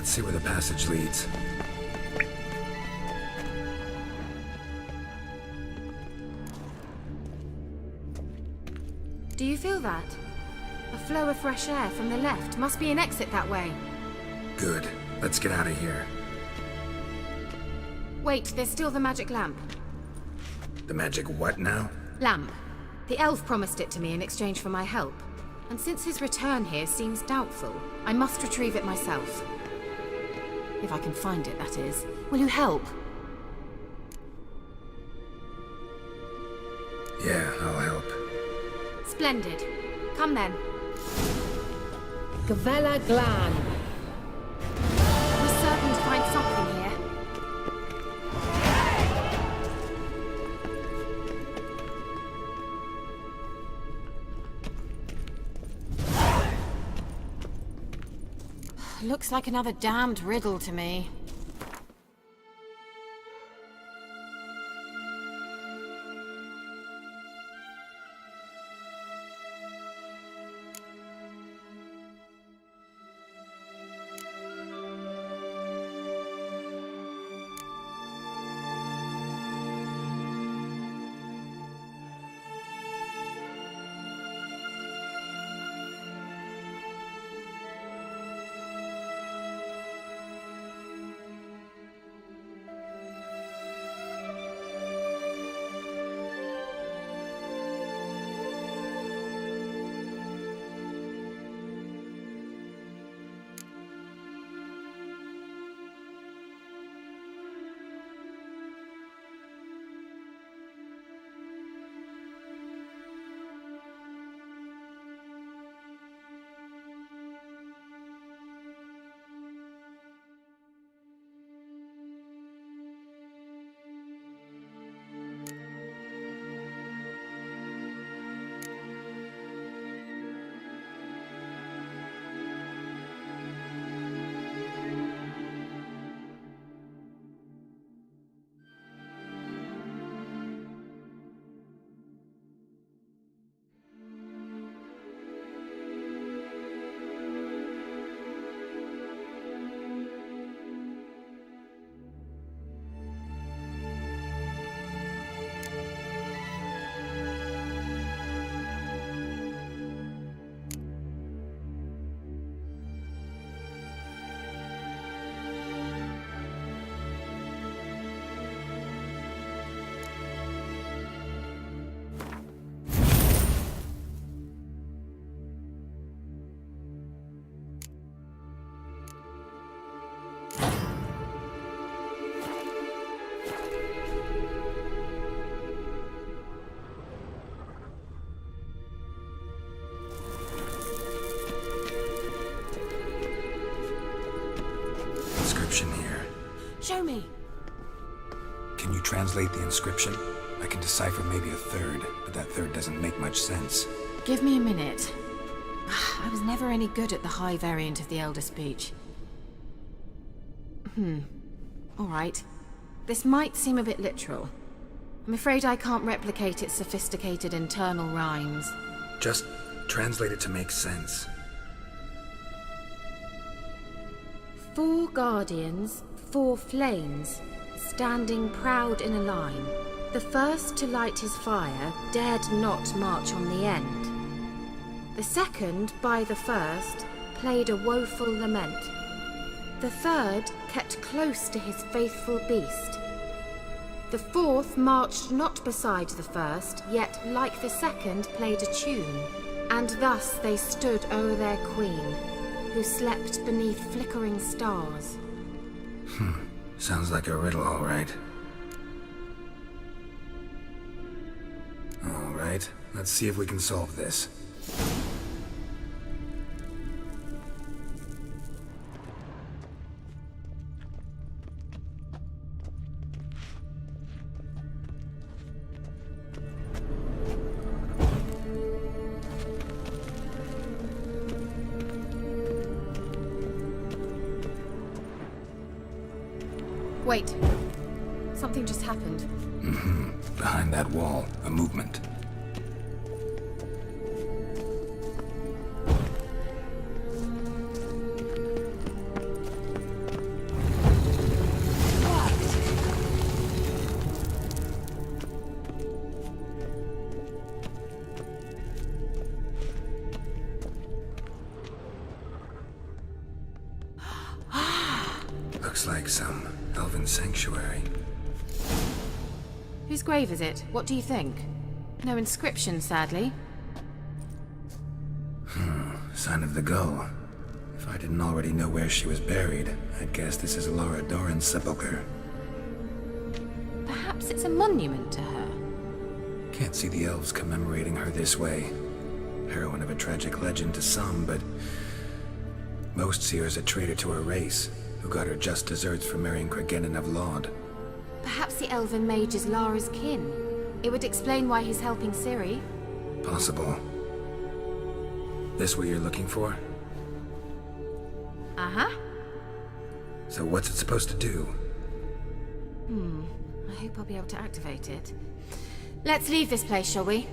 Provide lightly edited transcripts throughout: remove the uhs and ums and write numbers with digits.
Let's see where the passage leads. Do you feel that? A flow of fresh air from the left. Must be an exit that way. Good. Let's get out of here. Wait, there's still the magic lamp. The magic what now? Lamp. The elf promised it to me in exchange for my help. And since his return here seems doubtful, I must retrieve it myself. If I can find it, that is. Will you help? Yeah, I'll help. Splendid. Come then. Gavella Glan. We're certain to find something here. Looks like another damned riddle to me. Here. Show me. Can you translate the inscription? I can decipher maybe a third, but that third doesn't make much sense. Give me a minute. I was never any good at the high variant of the Elder Speech. All right. This might seem a bit literal. I'm afraid I can't replicate its sophisticated internal rhymes. Just translate it to make sense. 4 guardians, 4 flames, standing proud in a line. The first to light his fire dared not march on the end. The second, by the first, played a woeful lament. The third kept close to his faithful beast. The fourth marched not beside the first, yet like the second played a tune. And thus they stood o'er their queen, who slept beneath flickering stars. Sounds like a riddle, all right. All right, let's see if we can solve this. Wait. Something just happened. Behind that wall, a movement. looks like some elven sanctuary. Whose grave is it? What do you think? No inscription, sadly. Sign of the gull. If I didn't already know where she was buried, I'd guess this is Laura Doran's sepulcher. Perhaps it's a monument to her. Can't see the elves commemorating her this way. Heroine of a tragic legend to some, but most see her as a traitor to her race, who got her just desserts for marrying Cregennan of Laud. Perhaps the elven mage is Lara's kin. It would explain why he's helping Ciri. Possible. This what you're looking for? Uh-huh. So what's it supposed to do? I hope I'll be able to activate it. Let's leave this place, shall we?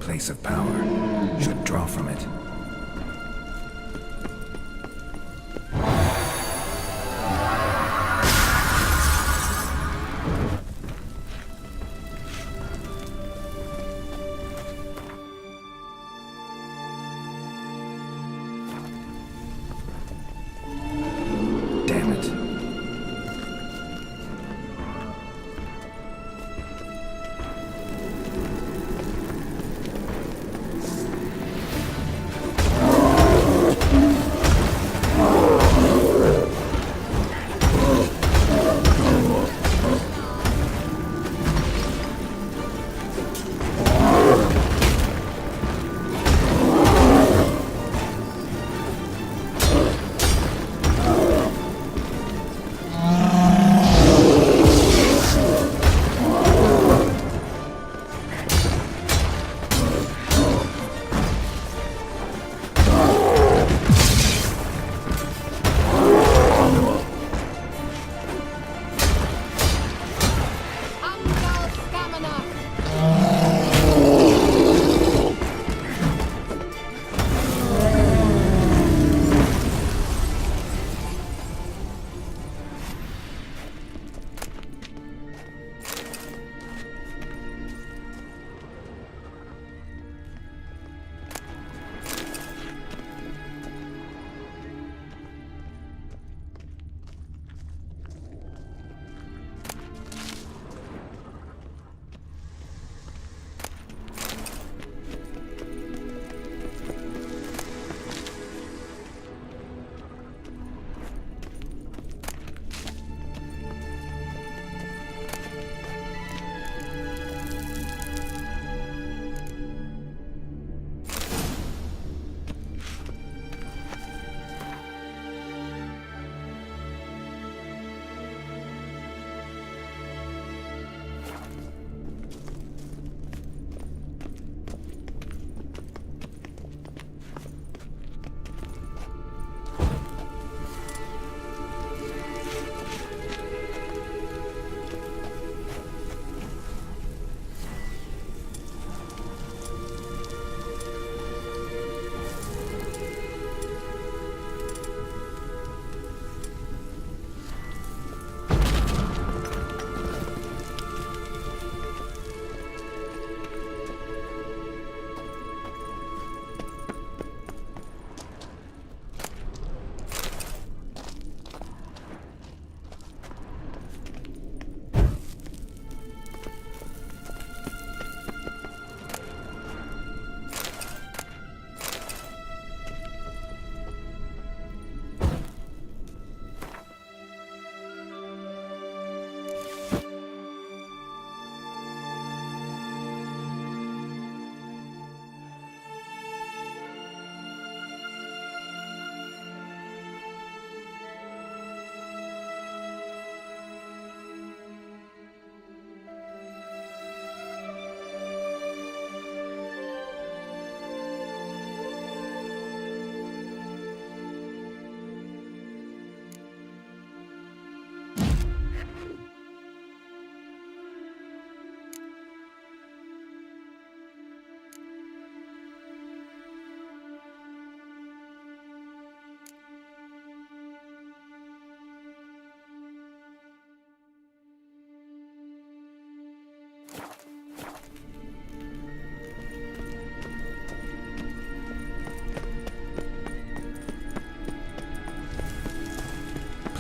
Place of power. Should draw from it. Damn it.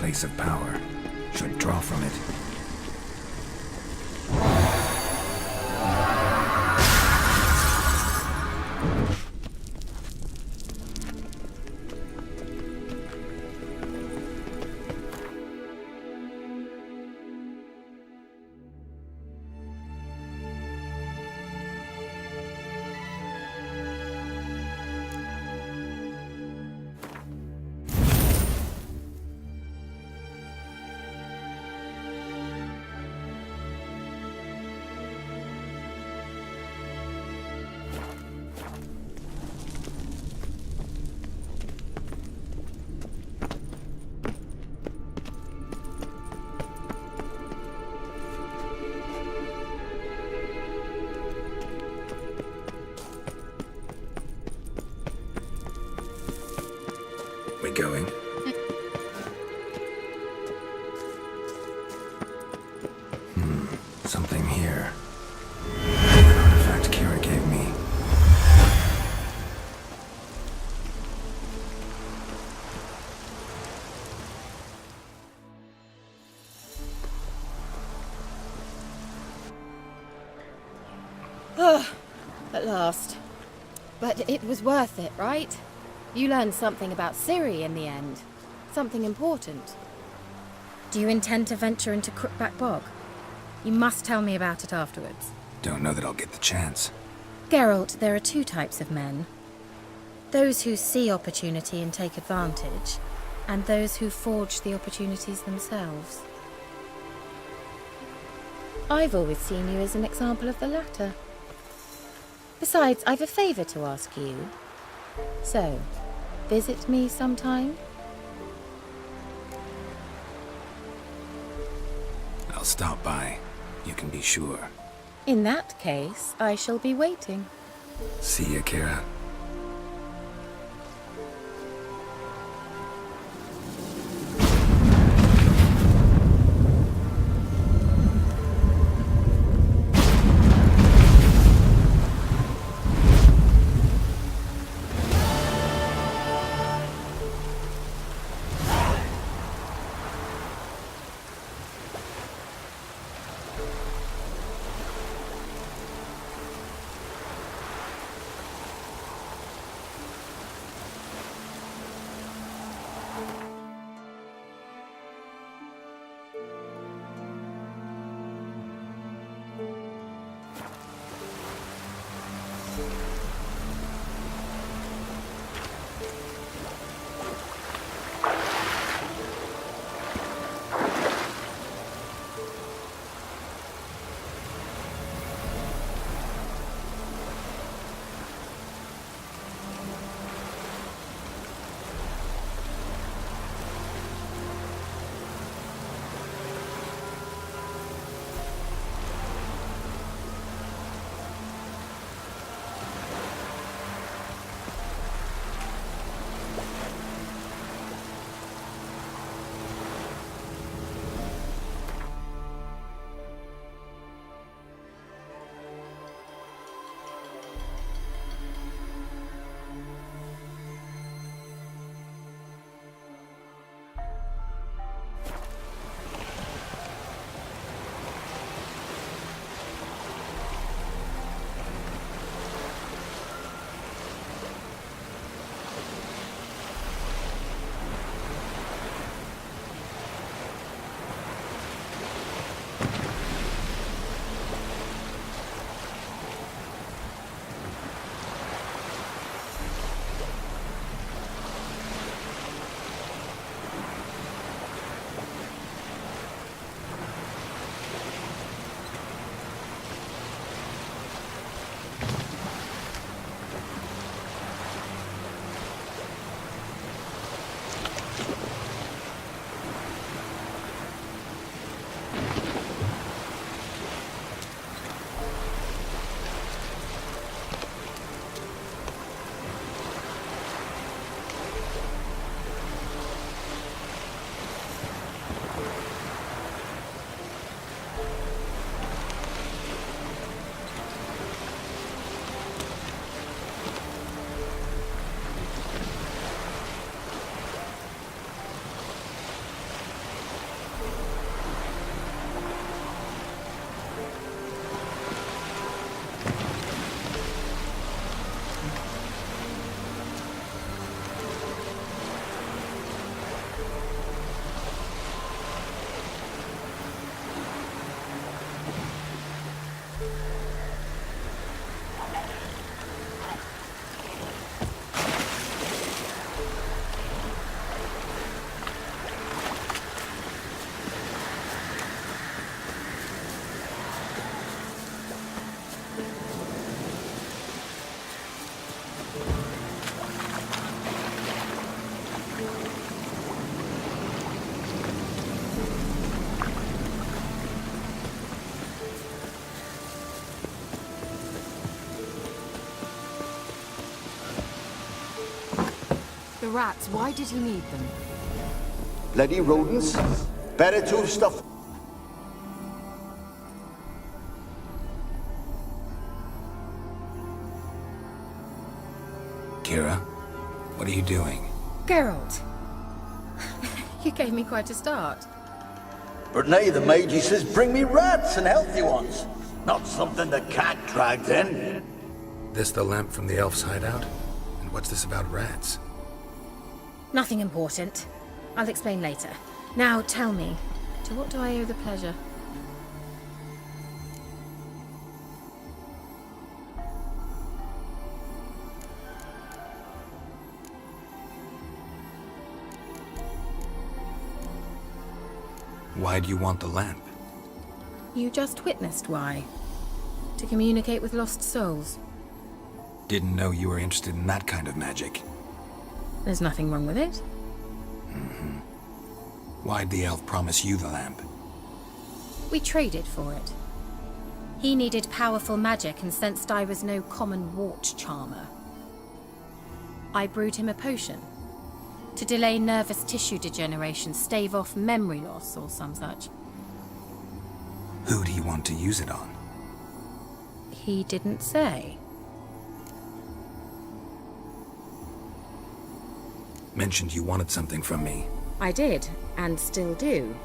place of power. Should draw from it. We going? Something here. An artifact Kira gave me. At last. But it was worth it, right? You learned something about Ciri in the end. Something important. Do you intend to venture into Crookback Bog? You must tell me about it afterwards. Don't know that I'll get the chance. Geralt, there are two types of men. Those who see opportunity and take advantage, and those who forge the opportunities themselves. I've always seen you as an example of the latter. Besides, I've a favour to ask you. So, visit me sometime? I'll stop by. You can be sure. In that case, I shall be waiting. See ya, Kira. The rats, why did he need them? Bloody rodents. Better to stuff. Kira, what are you doing? Geralt! You gave me quite a start. But now the Magi says bring me rats and healthy ones. Not something the cat dragged in. This the lamp from the elf's hideout? And what's this about rats? Nothing important. I'll explain later. Now tell me, to what do I owe the pleasure? Why do you want the lamp? You just witnessed why. To communicate with lost souls. Didn't know you were interested in that kind of magic. There's nothing wrong with it. Why'd the elf promise you the lamp? We traded for it. He needed powerful magic and sensed I was no common wart charmer. I brewed him a potion. To delay nervous tissue degeneration, stave off memory loss or some such. Who'd he want to use it on? He didn't say. Mentioned you wanted something from me. I did, and still do.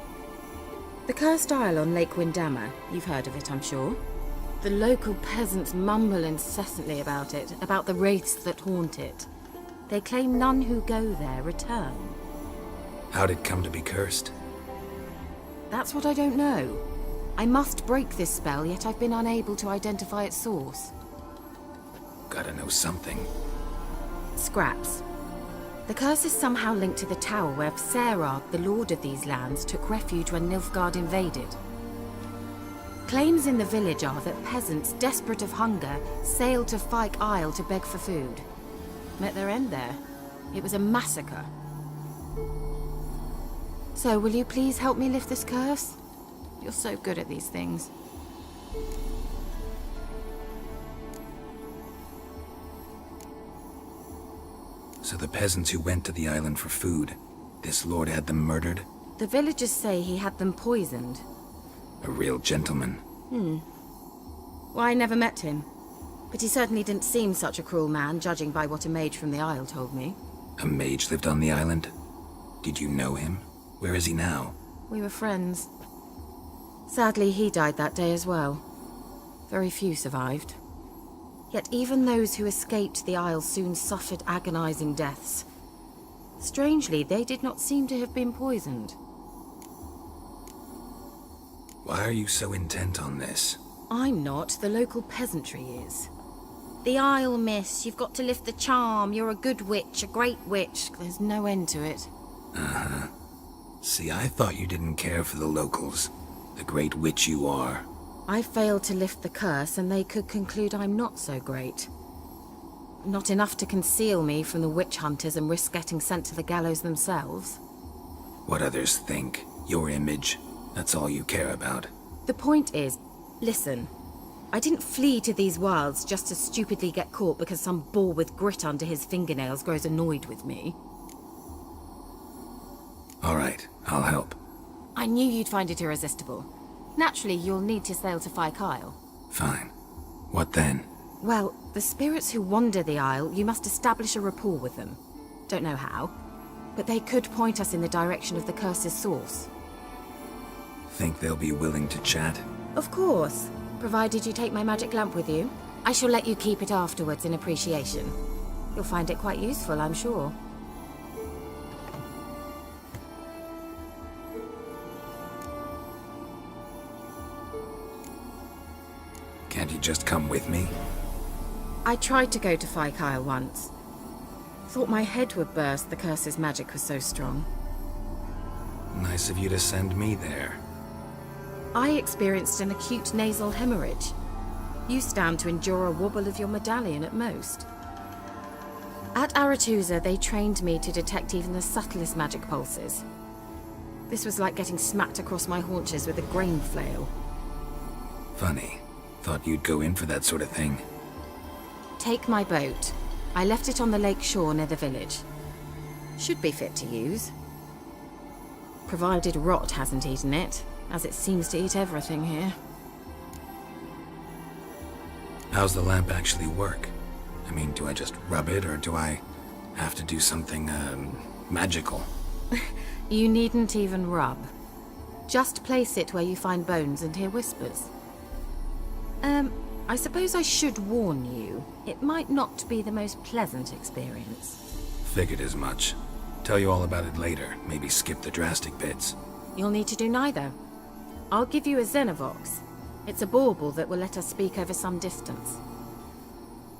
The Cursed Isle on Lake Windammer, you've heard of it, I'm sure. The local peasants mumble incessantly about it, about the wraiths that haunt it. They claim none who go there return. How'd it come to be cursed? That's what I don't know. I must break this spell, yet I've been unable to identify its source. Gotta know something. Scraps. The curse is somehow linked to the tower where Serard, the lord of these lands, took refuge when Nilfgaard invaded. Claims in the village are that peasants, desperate of hunger, sailed to Fyke Isle to beg for food. Met their end there. It was a massacre. So, will you please help me lift this curse? You're so good at these things. So the peasants who went to the island for food, this lord had them murdered? The villagers say he had them poisoned. A real gentleman. Well, I never met him. But he certainly didn't seem such a cruel man, judging by what a mage from the Isle told me. A mage lived on the island? Did you know him? Where is he now? We were friends. Sadly, he died that day as well. Very few survived. Yet even those who escaped the Isle soon suffered agonizing deaths. Strangely, they did not seem to have been poisoned. Why are you so intent on this? I'm not, the local peasantry is. The Isle, miss, you've got to lift the charm. You're a good witch, a great witch. There's no end to it. See, I thought you didn't care for the locals. The great witch you are. I failed to lift the curse, and they could conclude I'm not so great. Not enough to conceal me from the witch hunters and risk getting sent to the gallows themselves. What others think, your image, that's all you care about. The point is, listen, I didn't flee to these wilds just to stupidly get caught because some boar with grit under his fingernails grows annoyed with me. All right, I'll help. I knew you'd find it irresistible. Naturally, you'll need to sail to Fyke Isle. Fine. What then? Well, the spirits who wander the Isle, you must establish a rapport with them. Don't know how, but they could point us in the direction of the curse's source. Think they'll be willing to chat? Of course, provided you take my magic lamp with you. I shall let you keep it afterwards in appreciation. You'll find it quite useful, I'm sure. Can't you just come with me? I tried to go to Fyke Isle once. Thought my head would burst, the curse's magic was so strong. Nice of you to send me there. I experienced an acute nasal hemorrhage. You stand to endure a wobble of your medallion at most. At Aretusa, they trained me to detect even the subtlest magic pulses. This was like getting smacked across my haunches with a grain flail. Funny. Thought you'd go in for that sort of thing. Take my boat. I left it on the lake shore near the village. Should be fit to use. Provided rot hasn't eaten it, as it seems to eat everything here. How's the lamp actually work? I mean, do I just rub it, or do I have to do something, magical? You needn't even rub. Just place it where you find bones and hear whispers. I suppose I should warn you. It might not be the most pleasant experience. Figured as much. Tell you all about it later. Maybe skip the drastic bits. You'll need to do neither. I'll give you a Xenovox. It's a bauble that will let us speak over some distance.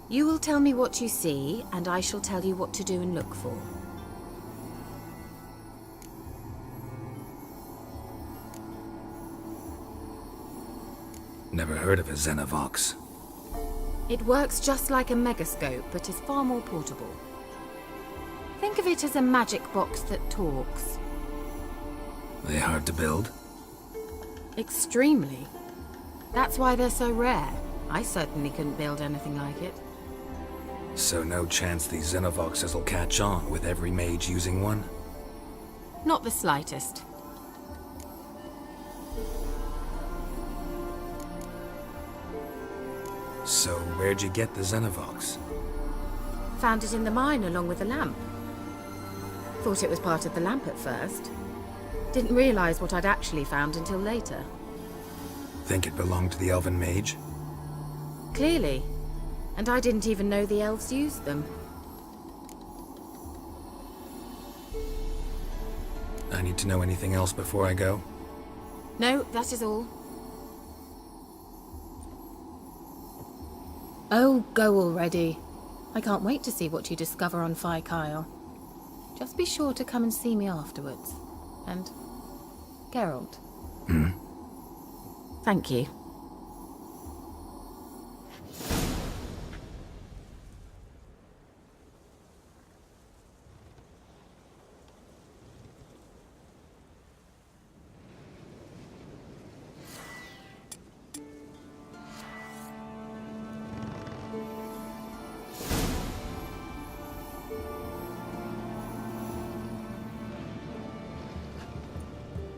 You will tell me what you see, and I shall tell you what to do and look for. Never heard of a Xenovox. It works just like a megascope, but is far more portable. Think of it as a magic box that talks. Are they hard to build? Extremely. That's why they're so rare. I certainly couldn't build anything like it. So no chance these Xenovoxes will catch on with every mage using one? Not the slightest. So where'd you get the Xenovox? Found it in the mine along with the lamp. Thought it was part of the lamp at first. Didn't realize what I'd actually found until later. Think it belonged to the elven mage? Clearly. And I didn't even know the elves used them. I need to know anything else before I go? No, that is all. Oh, go already. I can't wait to see what you discover on Phi Kyle. Just be sure to come and see me afterwards. And Geralt. Thank you.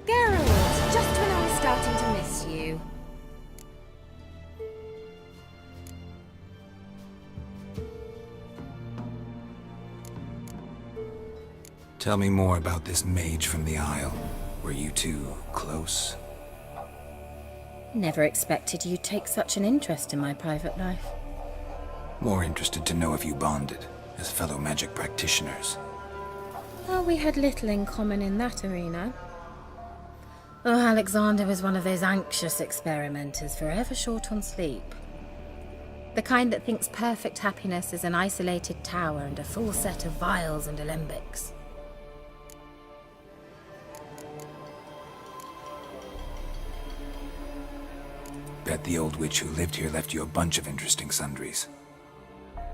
Geralt, just when I was starting to miss you. Tell me more about this mage from the Isle. Were you two close? Never expected you'd take such an interest in my private life. More interested to know if you bonded, as fellow magic practitioners. Well, we had little in common in that arena. Oh, Alexander was one of those anxious experimenters, forever short on sleep. The kind that thinks perfect happiness is an isolated tower and a full set of vials and alembics. Bet the old witch who lived here left you a bunch of interesting sundries.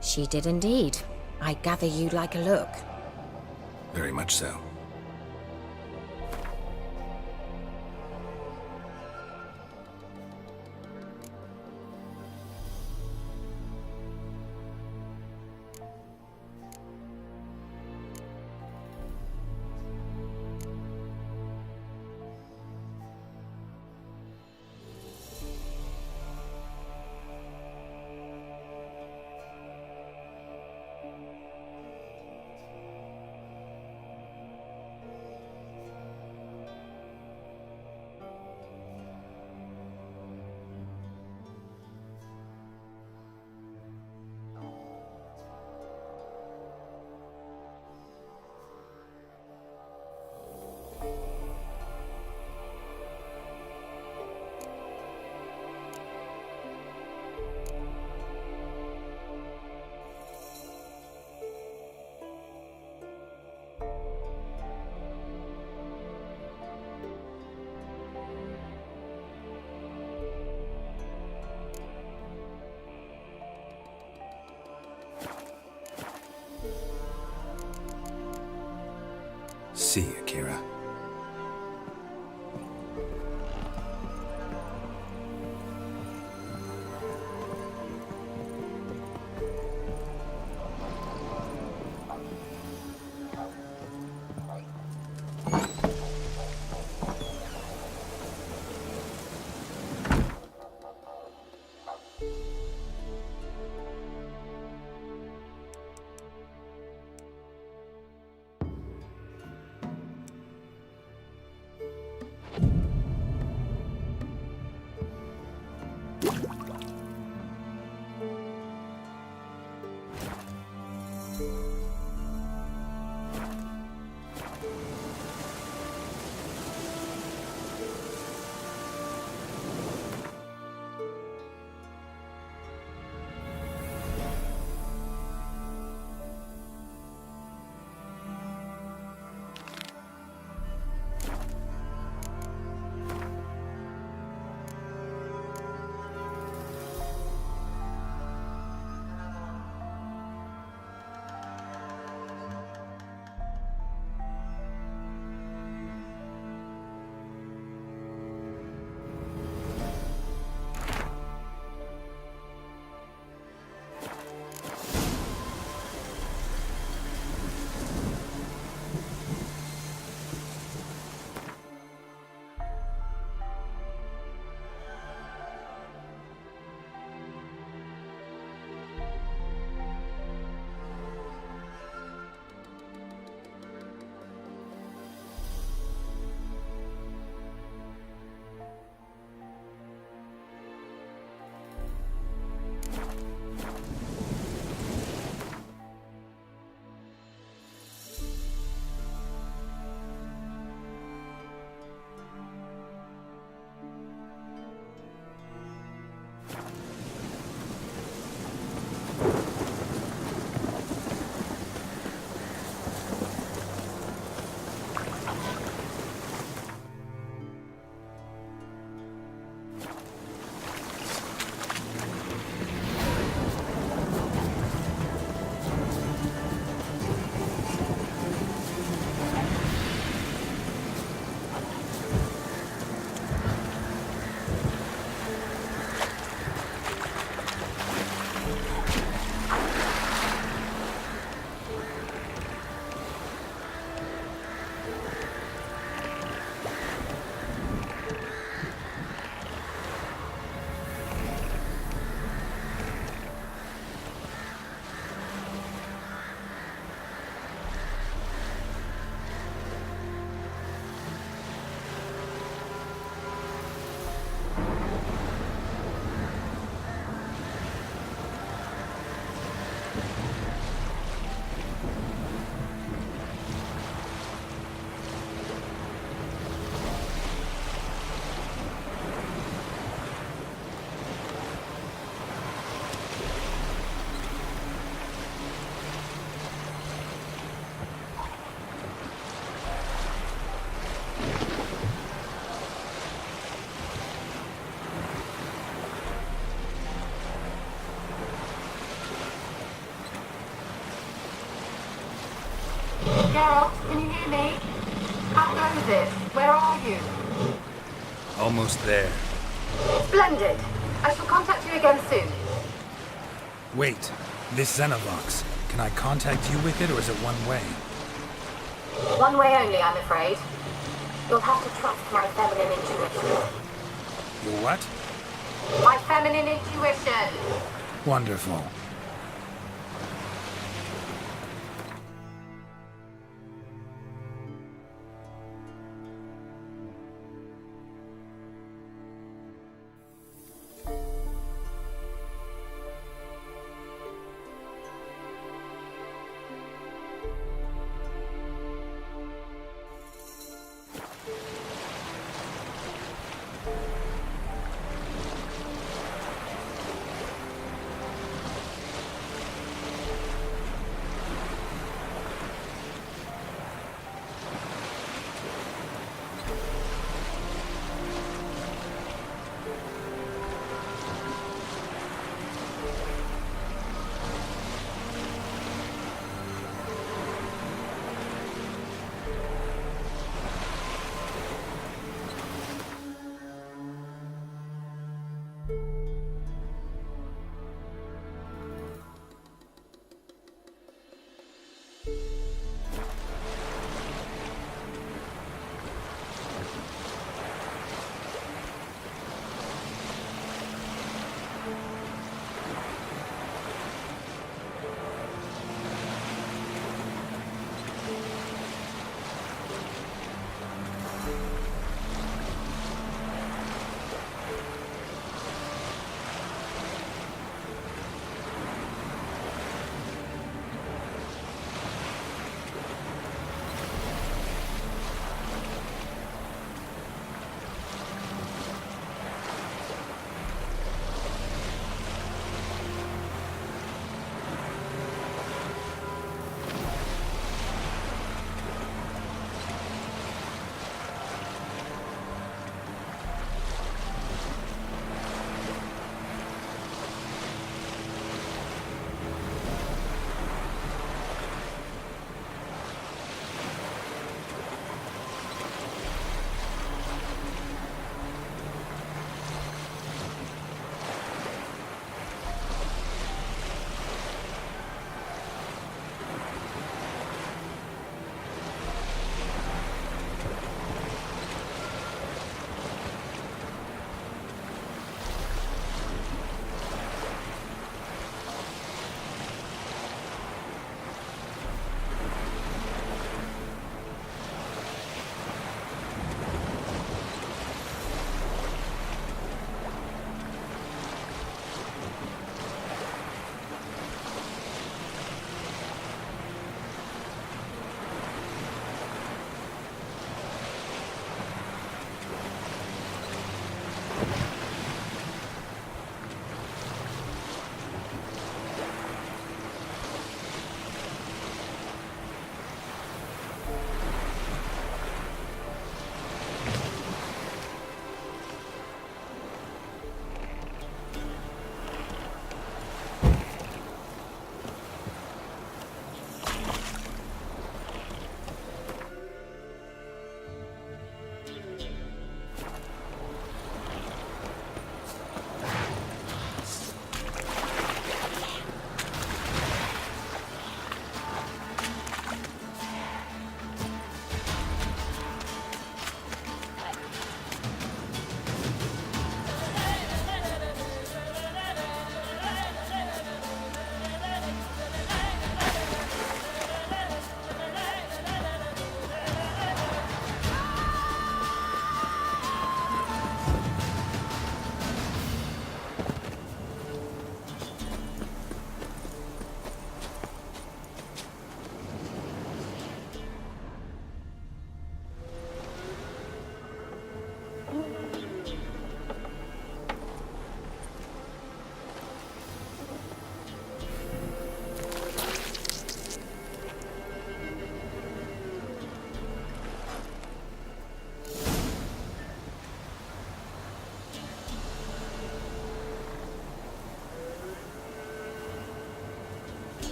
She did indeed. I gather you'd like a look. Very much so. see, Akira. Geralt, can you hear me? How goes it? Where are you? Almost there. Splendid. I shall contact you again soon. Wait, this Xenovox. Can I contact you with it, or is it one way? One way only, I'm afraid. You'll have to trust my feminine intuition. Your what? My feminine intuition! Wonderful.